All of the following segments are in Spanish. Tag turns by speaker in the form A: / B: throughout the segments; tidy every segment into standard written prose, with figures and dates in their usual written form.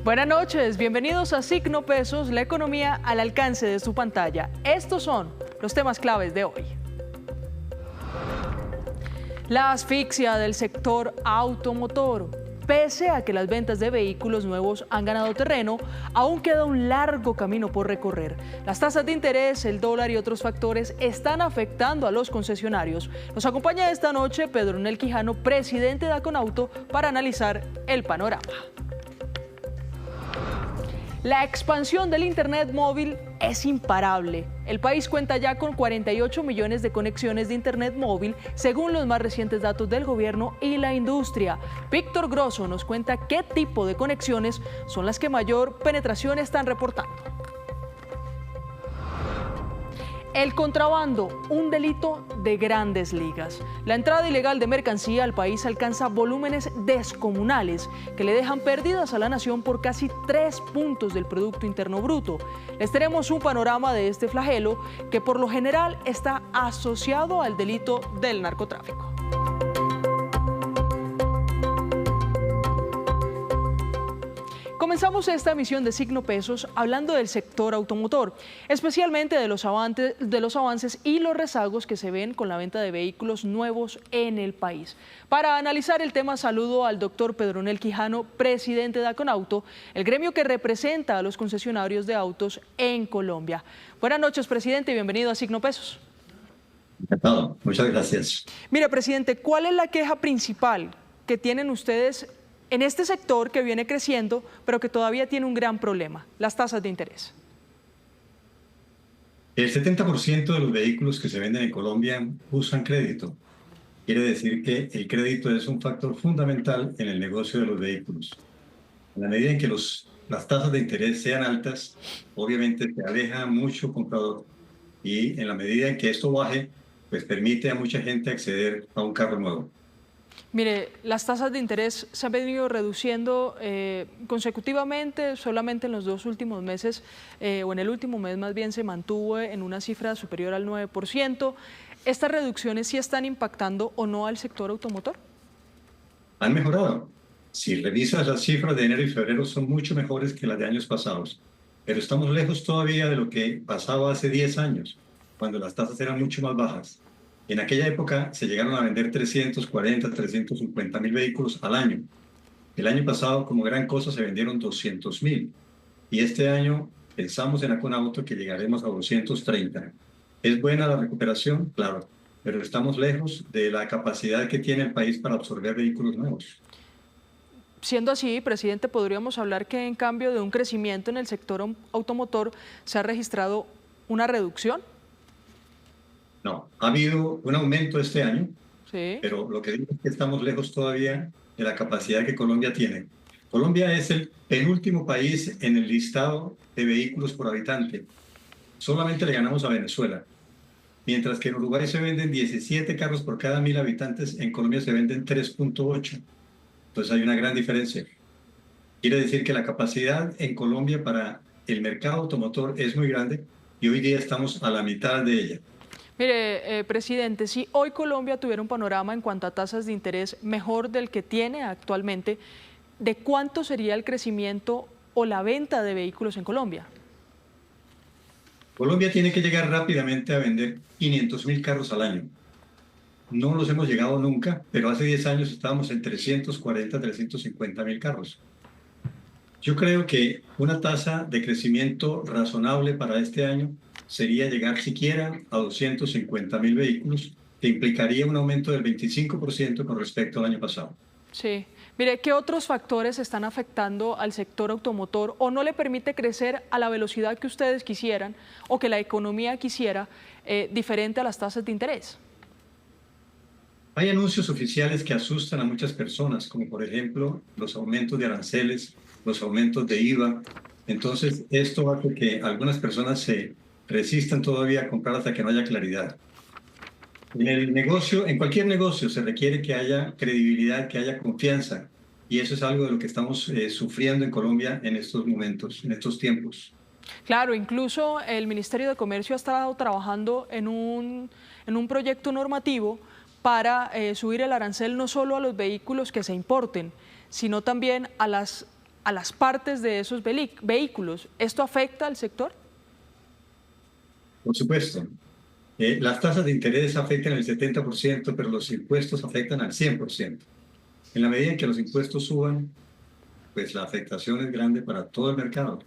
A: Buenas noches, bienvenidos a Signo Pesos, la economía al alcance de su pantalla. Estos son los temas claves de hoy. La asfixia del sector automotor. Pese a que las ventas de vehículos nuevos han ganado terreno, aún queda un largo camino por recorrer. Las tasas de interés, el dólar y otros factores están afectando a los concesionarios. Nos acompaña esta noche Pedronel Quijano, presidente de Aconauto, para analizar el panorama. La expansión del Internet móvil es imparable. El país cuenta ya con 48 millones de conexiones de Internet móvil, según los más recientes datos del gobierno y la industria. Víctor Grosso nos cuenta qué tipo de conexiones son las que mayor penetración están reportando. El contrabando, un delito de grandes ligas. La entrada ilegal de mercancía al país alcanza volúmenes descomunales que le dejan pérdidas a la nación por casi 3 puntos del Producto Interno Bruto. Les tenemos un panorama de este flagelo que por lo general está asociado al delito del narcotráfico. Comenzamos esta emisión de Signo Pesos hablando del sector automotor, especialmente de los avances y los rezagos que se ven con la venta de vehículos nuevos en el país. Para analizar el tema saludo al doctor Pedronel Quijano, presidente de Aconauto, el gremio que representa a los concesionarios de autos en Colombia. Buenas noches, presidente, y bienvenido a Signo Pesos.
B: Encantado, muchas gracias.
A: Mire, presidente, ¿cuál es la queja principal que tienen ustedes en este sector que viene creciendo, pero que todavía tiene un gran problema, las tasas de interés?
B: El 70% de los vehículos que se venden en Colombia usan crédito. Quiere decir que el crédito es un factor fundamental en el negocio de los vehículos. En la medida en que las tasas de interés sean altas, obviamente se aleja mucho comprador. Y en la medida en que esto baje, pues permite a mucha gente acceder a un carro nuevo.
A: Mire, las tasas de interés se han venido reduciendo consecutivamente, solamente en los 2 últimos meses, o en el último mes más bien se mantuvo en una cifra superior al 9%. ¿Estas reducciones sí están impactando o no al sector automotor?
B: Han mejorado. Si revisas las cifras de enero y febrero son mucho mejores que las de años pasados, pero estamos lejos todavía de lo que pasaba hace 10 años, cuando las tasas eran mucho más bajas. En aquella época se llegaron a vender 340, 350 mil vehículos al año. El año pasado, como gran cosa, se vendieron 200.000. Y este año pensamos en Aconauto que llegaremos a 230. ¿Es buena la recuperación? Claro, pero estamos lejos de la capacidad que tiene el país para absorber vehículos nuevos.
A: Siendo así, presidente, podríamos hablar que en cambio de un crecimiento en el sector automotor se ha registrado una reducción.
B: No, ha habido un aumento este año,
A: Sí.
B: pero lo que digo es que estamos lejos todavía de la capacidad que Colombia tiene. Colombia es el penúltimo país en el listado de vehículos por habitante. Solamente le ganamos a Venezuela. Mientras que en Uruguay se venden 17 carros por cada 1.000 habitantes, en Colombia se venden 3.8. Entonces hay una gran diferencia. Quiere decir que la capacidad en Colombia para el mercado automotor es muy grande y hoy día estamos a la mitad de ella.
A: Mire, presidente, si hoy Colombia tuviera un panorama en cuanto a tasas de interés mejor del que tiene actualmente, ¿de cuánto sería el crecimiento o la venta de vehículos en Colombia?
B: Colombia tiene que llegar rápidamente a vender 500.000 carros al año. No los hemos llegado nunca, pero hace 10 años estábamos en 340, 350.000 carros. Yo creo que una tasa de crecimiento razonable para este año sería llegar siquiera a 250.000 vehículos, que implicaría un aumento del 25% con respecto al año pasado.
A: Sí. Mire, ¿qué otros factores están afectando al sector automotor o no le permite crecer a la velocidad que ustedes quisieran o que la economía quisiera, diferente a las tasas de interés?
B: Hay anuncios oficiales que asustan a muchas personas, como por ejemplo los aumentos de aranceles, los aumentos de IVA. Entonces, esto hace que algunas personas se resistan todavía a comprar hasta que no haya claridad. En el negocio, en cualquier negocio, se requiere que haya credibilidad, que haya confianza. Y eso es algo de lo que estamos sufriendo en Colombia en estos momentos, en estos tiempos.
A: Claro, incluso el Ministerio de Comercio ha estado trabajando en un proyecto normativo para subir el arancel no solo a los vehículos que se importen, sino también a las a las partes de esos vehículos. ¿Esto afecta al sector?
B: Por supuesto. Las tasas de interés afectan el 70%, pero los impuestos afectan al 100%. En la medida en que los impuestos suban, pues la afectación es grande para todo el mercado.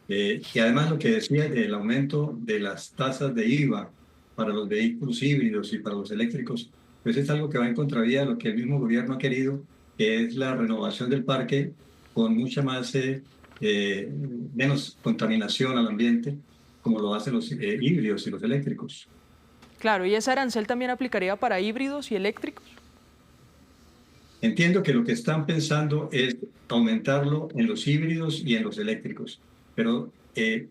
B: Y además lo que decía del aumento de las tasas de IVA para los vehículos híbridos y para los eléctricos, pues es algo que va en contravía de lo que el mismo gobierno ha querido, que es la renovación del parque con mucha más, menos contaminación al ambiente, como lo hacen los híbridos y los eléctricos.
A: Claro, ¿y ese arancel también aplicaría para híbridos y eléctricos?
B: Entiendo que lo que están pensando es aumentarlo en los híbridos y en los eléctricos, pero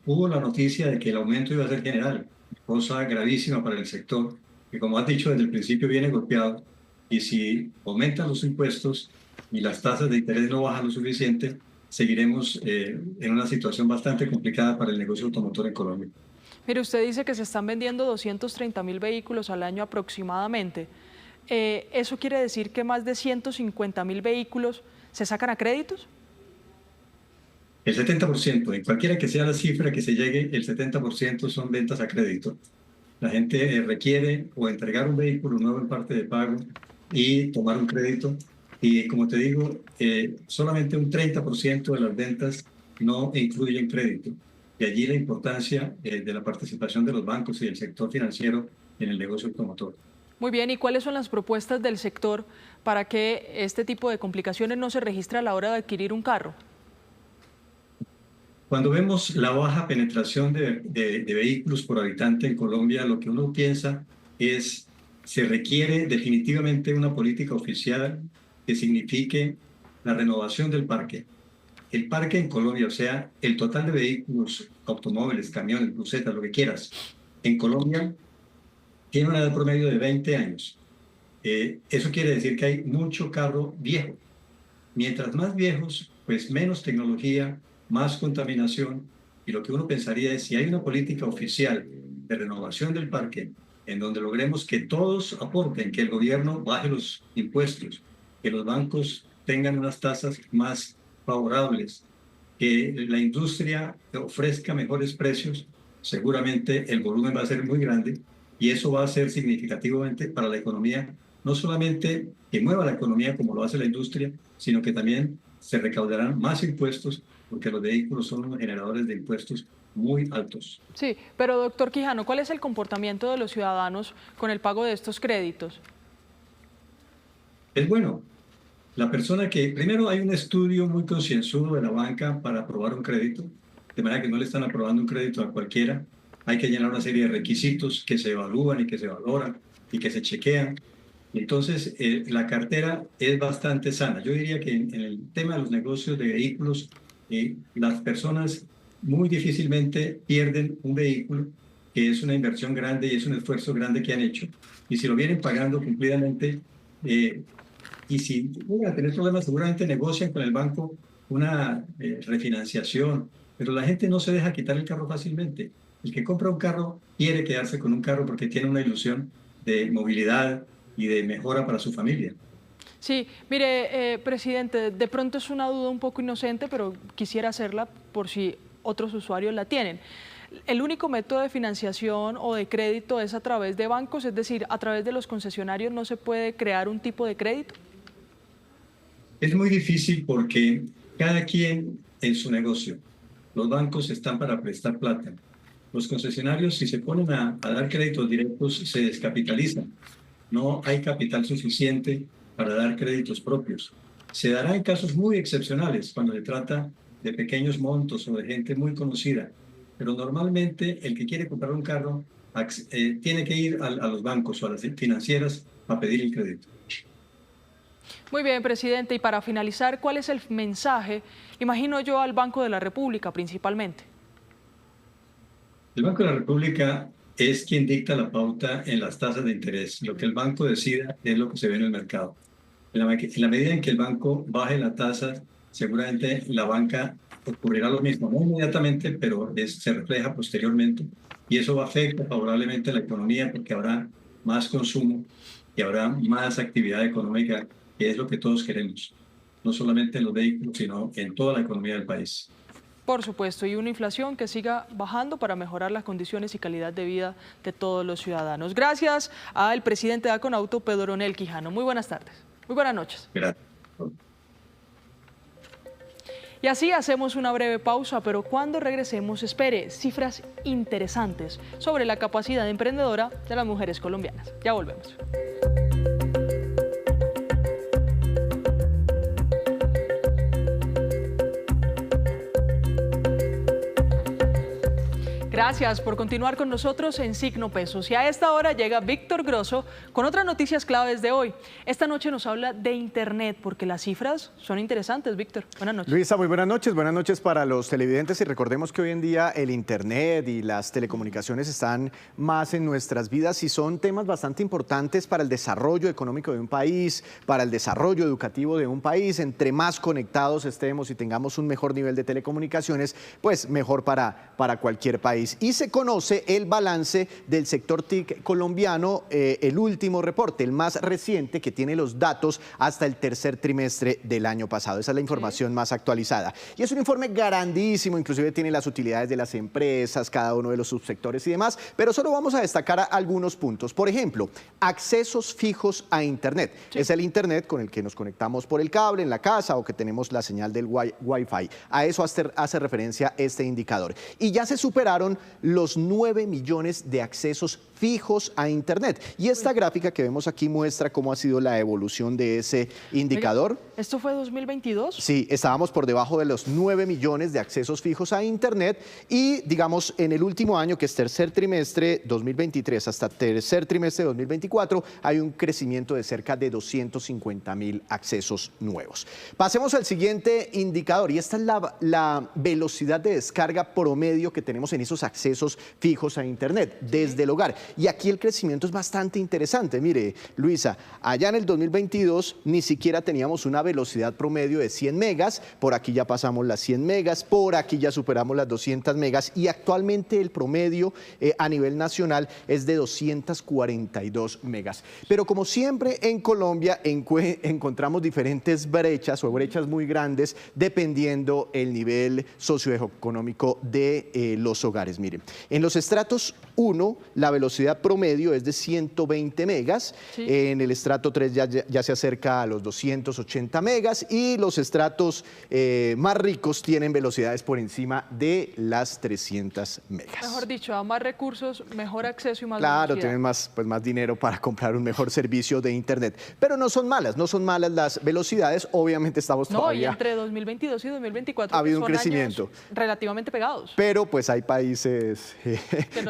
B: hubo la noticia de que el aumento iba a ser general, cosa gravísima para el sector, que como has dicho desde el principio viene golpeado, y si aumentan los impuestos y las tasas de interés no bajan lo suficiente, seguiremos en una situación bastante complicada para el negocio automotor en Colombia.
A: Mire, usted dice que se están vendiendo 230.000 vehículos al año aproximadamente. ¿Eso quiere decir que más de 150.000 vehículos se sacan a créditos?
B: El 70%, en cualquiera que sea la cifra que se llegue, el 70% son ventas a crédito. La gente requiere o entregar un vehículo nuevo en parte de pago y tomar un crédito. Y como te digo, solamente un 30% de las ventas no incluyen crédito. De allí la importancia de la participación de los bancos y del sector financiero en el negocio automotor.
A: Muy bien, ¿y cuáles son las propuestas del sector para que este tipo de complicaciones no se registre a la hora de adquirir un carro?
B: Cuando vemos la baja penetración de vehículos por habitante en Colombia, lo que uno piensa es se requiere definitivamente una política oficial que signifique la renovación del parque. El parque en Colombia, o sea, el total de vehículos, automóviles, camiones, busetas, lo que quieras, en Colombia tiene una edad promedio de 20 años. Eso quiere decir que hay mucho carro viejo. Mientras más viejos, pues menos tecnología, más contaminación. Y lo que uno pensaría es si hay una política oficial de renovación del parque, en donde logremos que todos aporten, que el gobierno baje los impuestos, que los bancos tengan unas tasas más favorables, que la industria ofrezca mejores precios, seguramente el volumen va a ser muy grande y eso va a ser significativamente para la economía, no solamente que mueva la economía como lo hace la industria, sino que también se recaudarán más impuestos porque los vehículos son unos generadores de impuestos muy altos.
A: Sí, pero doctor Quijano, ¿cuál es el comportamiento de los ciudadanos con el pago de estos créditos?
B: Es bueno. La persona que, primero hay un estudio muy concienzudo de la banca para aprobar un crédito, de manera que no le están aprobando un crédito a cualquiera. Hay que llenar una serie de requisitos que se evalúan y que se valoran y que se chequean. Y entonces, la cartera es bastante sana. Yo diría que en el tema de los negocios de vehículos, las personas muy difícilmente pierden un vehículo, que es una inversión grande y es un esfuerzo grande que han hecho. Y si lo vienen pagando cumplidamente, y si llegan a tener problemas, seguramente negocian con el banco una refinanciación, pero la gente no se deja quitar el carro fácilmente. El que compra un carro quiere quedarse con un carro porque tiene una ilusión de movilidad y de mejora para su familia.
A: Sí, mire, presidente, de pronto es una duda un poco inocente, pero quisiera hacerla por si otros usuarios la tienen. ¿El único método de financiación o de crédito es a través de bancos? Es decir, ¿a través de los concesionarios no se puede crear un tipo de crédito?
B: Es muy difícil porque cada quien en su negocio. Los bancos están para prestar plata. Los concesionarios, si se ponen a dar créditos directos, se descapitalizan. No hay capital suficiente para dar créditos propios. Se dará en casos muy excepcionales cuando se trata de pequeños montos o de gente muy conocida, pero normalmente el que quiere comprar un carro tiene que ir a los bancos o a las financieras a pedir el crédito.
A: Muy bien, presidente. Y para finalizar, ¿cuál es el mensaje, imagino yo, al Banco de la República principalmente?
B: El Banco de la República es quien dicta la pauta en las tasas de interés. Lo que el banco decida es lo que se ve en el mercado. En la medida en que el banco baje la tasa, seguramente la banca ocurrirá lo mismo, no inmediatamente, pero se refleja posteriormente y eso va a afectar favorablemente a la economía porque habrá más consumo y habrá más actividad económica, que es lo que todos queremos. no solamente en los vehículos, sino en toda la economía del país.
A: Por supuesto, y una inflación que siga bajando para mejorar las condiciones y calidad de vida de todos los ciudadanos. Gracias al presidente de Aconauto, Pedro Onel Quijano. Muy buenas tardes. Muy buenas noches.
B: Gracias.
A: Y así hacemos una breve pausa, pero cuando regresemos espere cifras interesantes sobre la capacidad emprendedora de las mujeres colombianas. Ya volvemos. Gracias por continuar con nosotros en Signo Pesos. Y a esta hora llega Víctor Grosso con otras noticias claves de hoy. Esta noche nos habla de Internet, porque las cifras son interesantes. Víctor, buenas noches.
C: Luisa, muy buenas noches. Buenas noches para los televidentes. Y recordemos que hoy en día el Internet y las telecomunicaciones están más en nuestras vidas y son temas bastante importantes para el desarrollo económico de un país, para el desarrollo educativo de un país. Entre más conectados estemos y tengamos un mejor nivel de telecomunicaciones, pues mejor para cualquier país. Y se conoce el balance del sector TIC colombiano, el último reporte, el más reciente, que tiene los datos hasta el tercer trimestre del año pasado. Esa es la información más actualizada. Y es un informe grandísimo, inclusive tiene las utilidades de las empresas, cada uno de los subsectores y demás, pero solo vamos a destacar algunos puntos. Por ejemplo, accesos fijos a Internet. Sí. Es el Internet con el que nos conectamos por el cable en la casa o que tenemos la señal del Wi-Fi. A eso hace referencia este indicador. Y ya se superaron los 9 millones de accesos fijos a Internet. Y esta gráfica que vemos aquí muestra cómo ha sido la evolución de ese indicador.
A: Oiga, ¿esto fue 2022?
C: Sí, estábamos por debajo de los 9 millones de accesos fijos a Internet y, digamos, en el último año, que es tercer trimestre 2023 hasta tercer trimestre 2024, hay un crecimiento de cerca de 250.000 accesos nuevos. Pasemos al siguiente indicador y esta es la velocidad de descarga promedio que tenemos en esos accesos fijos a Internet desde el hogar. Y aquí el crecimiento es bastante interesante. Mire, Luisa, allá en el 2022 ni siquiera teníamos una velocidad promedio de 100 megas, por aquí ya pasamos las 100 megas, por aquí ya superamos las 200 megas y actualmente el promedio a nivel nacional es de 242 megas. Pero como siempre en Colombia encontramos diferentes brechas o brechas muy grandes dependiendo el nivel socioeconómico de los hogares. Miren, en los estratos 1 la velocidad promedio es de 120 megas, sí. En el estrato 3 ya se acerca a los 280 megas y los estratos más ricos tienen velocidades por encima de las 300 megas.
A: Mejor dicho, a más recursos, mejor acceso y más
C: Claro,
A: velocidad.
C: tienen más dinero para comprar un mejor servicio de Internet. Pero no son malas las velocidades, obviamente estamos todavía...
A: No, y entre 2022 y 2024
C: ha habido un crecimiento
A: relativamente pegados.
C: Pero pues hay países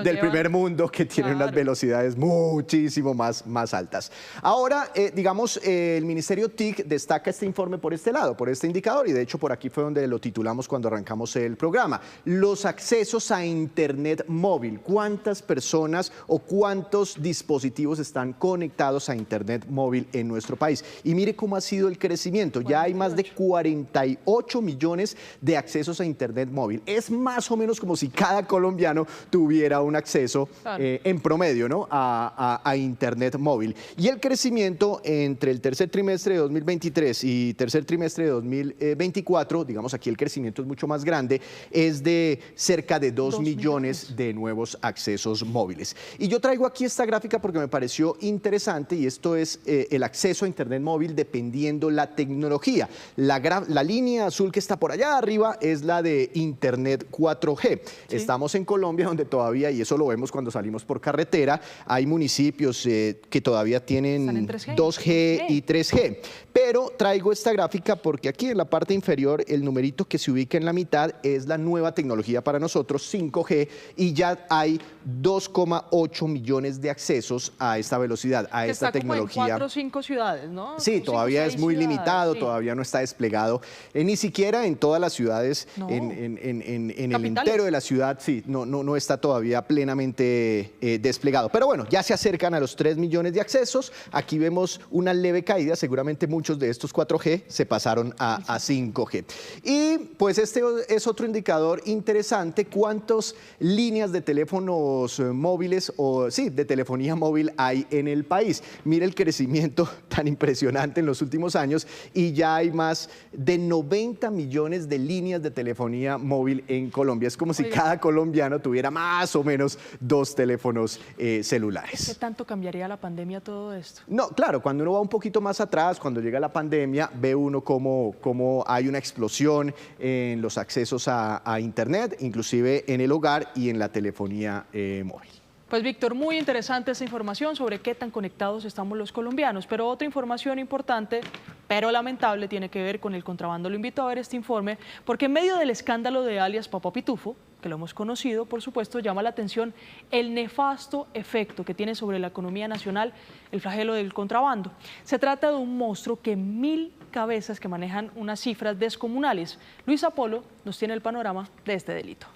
C: del primer mundo que tienen unas velocidades muchísimo más altas. Ahora, digamos, el Ministerio TIC destaca este informe por este lado, por este indicador, y de hecho por aquí fue donde lo titulamos cuando arrancamos el programa. Los accesos a Internet móvil. ¿Cuántas personas o cuántos dispositivos están conectados a Internet móvil en nuestro país? Y mire cómo ha sido el crecimiento. Ya hay más de 48 millones de accesos a Internet móvil. Es más o menos como si cada colombiano tuviera un acceso en promedio, ¿no? a Internet móvil. Y el crecimiento entre el tercer trimestre de 2023 y tercer trimestre de 2024, digamos aquí el crecimiento es mucho más grande, es de cerca de 2 millones de nuevos accesos móviles. Y yo traigo aquí esta gráfica porque me pareció interesante y esto es el acceso a Internet móvil dependiendo la tecnología. La línea azul que está por allá arriba es la de Internet 4G. ¿Sí? Estamos en Colombia donde todavía, y eso lo vemos cuando salimos por carretera, hay municipios que todavía tienen 2G y 3G. Pero traigo esta gráfica porque aquí en la parte inferior el numerito que se ubica en la mitad es la nueva tecnología para nosotros, 5G, y ya hay 2,8 millones de accesos a esta velocidad, a esta tecnología.
A: Como en 4 o 5 ciudades, ¿no?
C: Sí, todavía es muy limitado, todavía no está desplegado, ni siquiera en todas las ciudades, en el entero de la ciudad, sí, no está todavía plenamente desplegado. Pero bueno, ya se acercan a los 3 millones de accesos. Aquí vemos una leve caída. Seguramente muchos de estos 4G se pasaron a 5G. Y pues este es otro indicador interesante. ¿Cuántas líneas de teléfonos móviles de telefonía móvil hay en el país? Mire el crecimiento tan impresionante en los últimos años y ya hay más de 90 millones de líneas de telefonía móvil en Colombia. Es como si cada colombiano tuviera más o menos 2 teléfonos celulares.
A: ¿Qué tanto cambiaría la pandemia todo esto?
C: No, claro, cuando uno va un poquito más atrás, cuando llega la pandemia, ve uno cómo hay una explosión en los accesos a Internet, inclusive en el hogar y en la telefonía móvil.
A: Pues Víctor, muy interesante esta información sobre qué tan conectados estamos los colombianos, pero otra información importante, pero lamentable, tiene que ver con el contrabando. Lo invito a ver este informe, porque en medio del escándalo de alias Papá Pitufo, que lo hemos conocido, por supuesto, llama la atención el nefasto efecto que tiene sobre la economía nacional el flagelo del contrabando. Se trata de un monstruo que 1000 cabezas que manejan unas cifras descomunales. Luis Apolo nos tiene el panorama de este delito.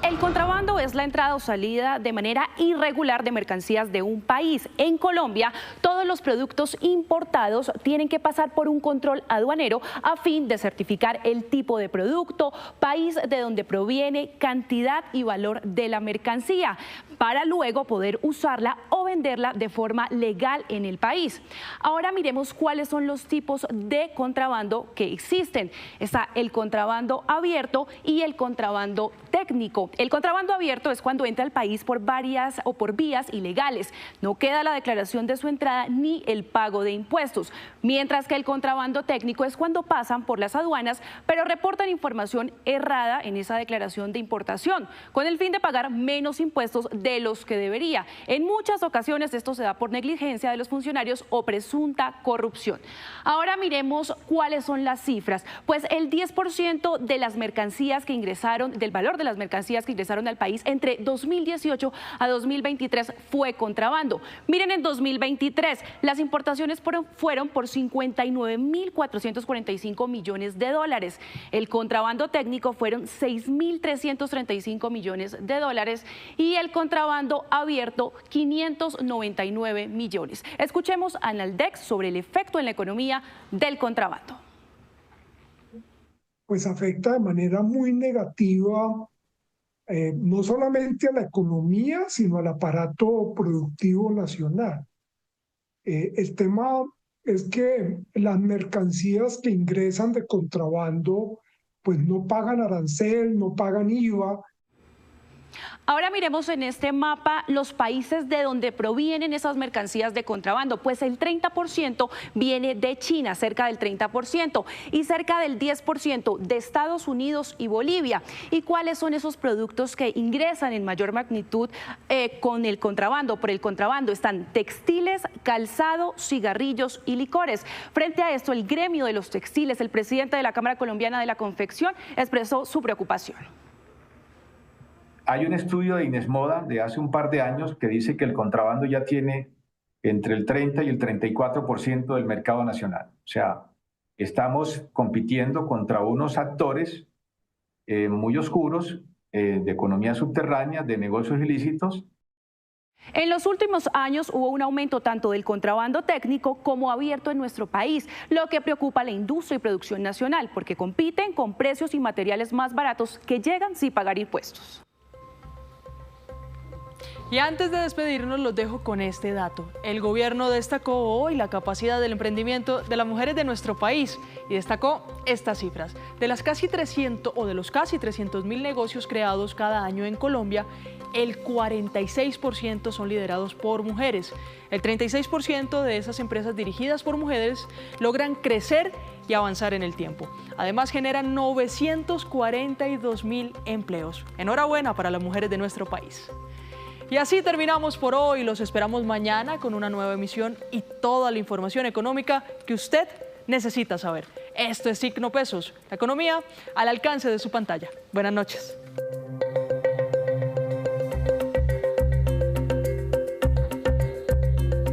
D: El contrabando es la entrada o salida de manera irregular de mercancías de un país. En Colombia, todos los productos importados tienen que pasar por un control aduanero a fin de certificar el tipo de producto, país de donde proviene, cantidad y valor de la mercancía, para luego poder usarla o venderla de forma legal en el país. Ahora miremos cuáles son los tipos de contrabando que existen. Está el contrabando abierto y el contrabando técnico. El contrabando abierto es cuando entra al país por varias o por vías ilegales. No queda la declaración de su entrada ni el pago de impuestos. Mientras que el contrabando técnico es cuando pasan por las aduanas, pero reportan información errada en esa declaración de importación, con el fin de pagar menos impuestos de los que debería. En muchas ocasiones esto se da por negligencia de los funcionarios o presunta corrupción. Ahora miremos cuáles son las cifras. Pues el 10% de las mercancías que ingresaron, del valor de las mercancías que ingresaron al país entre 2018 a 2023 fue contrabando. Miren, en 2023 las importaciones fueron por 59.445 millones de dólares. El contrabando técnico fueron 6.335 millones de dólares y el contrabando abierto 599 millones. Escuchemos a Naldex sobre el efecto en la economía del contrabando.
E: Pues afecta de manera muy negativa no solamente a la economía, sino al aparato productivo nacional. El tema es que las mercancías que ingresan de contrabando pues no pagan arancel, no pagan IVA.
D: Ahora miremos en este mapa los países de donde provienen esas mercancías de contrabando. Pues el 30% viene de China, cerca del 30%, y cerca del 10% de Estados Unidos y Bolivia. ¿Y cuáles son esos productos que ingresan en mayor magnitud con el contrabando? Por el contrabando están textiles, calzado, cigarrillos y licores. Frente a esto, el gremio de los textiles, el presidente de la Cámara Colombiana de la Confección, expresó su preocupación.
F: Hay un estudio de Inesmoda de hace un par de años que dice que el contrabando ya tiene entre el 30 y el 34% del mercado nacional. O sea, estamos compitiendo contra unos actores muy oscuros de economía subterránea, de negocios ilícitos.
D: En los últimos años hubo un aumento tanto del contrabando técnico como abierto en nuestro país, lo que preocupa a la industria y producción nacional, porque compiten con precios y materiales más baratos que llegan sin pagar impuestos.
A: Y antes de despedirnos los dejo con este dato. El gobierno destacó hoy la capacidad del emprendimiento de las mujeres de nuestro país y destacó estas cifras. De los casi 300.000 negocios creados cada año en Colombia, el 46% son liderados por mujeres. El 36% de esas empresas dirigidas por mujeres logran crecer y avanzar en el tiempo. Además, generan 942.000 empleos. Enhorabuena para las mujeres de nuestro país. Y así terminamos por hoy. Los esperamos mañana con una nueva emisión y toda la información económica que usted necesita saber. Esto es Signo Pesos, la economía al alcance de su pantalla. Buenas noches.